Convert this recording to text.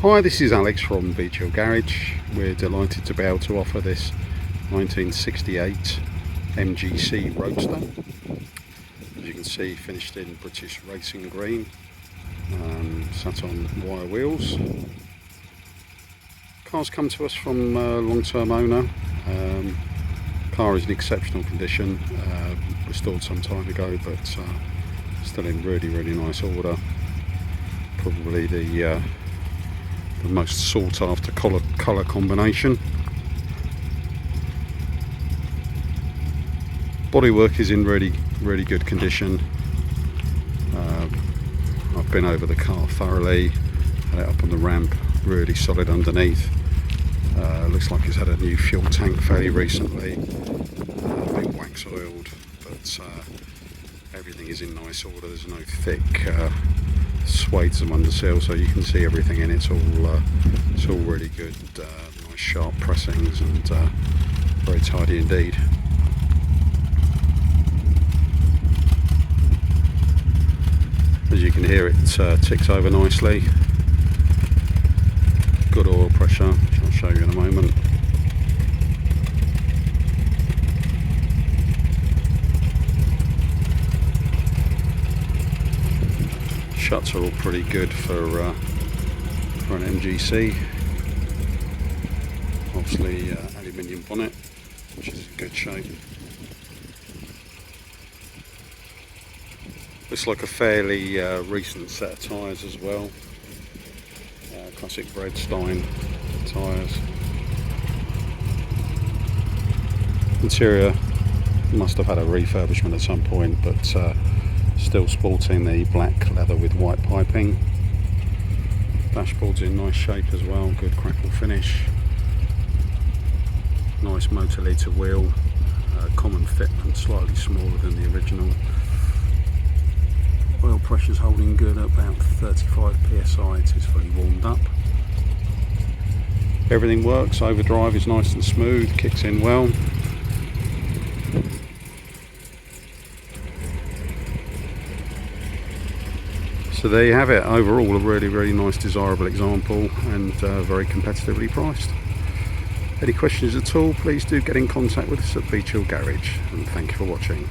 Hi, this is Alex from Beech Garage. We're delighted to be able to offer this 1968 MGC Roadster. As you can see, finished in British racing green, sat on wire wheels. Car's come to us from a long-term owner. Car is in exceptional condition, restored some time ago, but still in really nice order. Probably the most sought after colour combination. Bodywork is in really good condition. I've been over the car thoroughly, had it up on the ramp, really solid underneath. Looks like it's had a new fuel tank fairly recently, been wax oiled, but everything is in nice order. There's no thick swathes of underseal, so you can see everything in it. It's all really good, nice sharp pressings, and very tidy indeed. As you can hear, it ticks over nicely. Good oil pressure, which I'll show you in a moment. Shuts are all pretty good for an MGC. Obviously aluminium bonnet, which is in good shape. Looks like a fairly recent set of tyres as well. Classic Redstein tyres. Interior must have had a refurbishment at some point, but still sporting the black leather with white piping. Dashboard's in nice shape as well, good crackle finish. Nice motor litre wheel, common fitment, slightly smaller than the original. Oil pressure's holding good at about 35 psi. It is fully warmed up. Everything works, overdrive is nice and smooth, kicks in well. So there you have it. Overall, a really nice, desirable example, and very competitively priced. Any questions at all, please do get in contact with us at Beech Garage, and thank you for watching.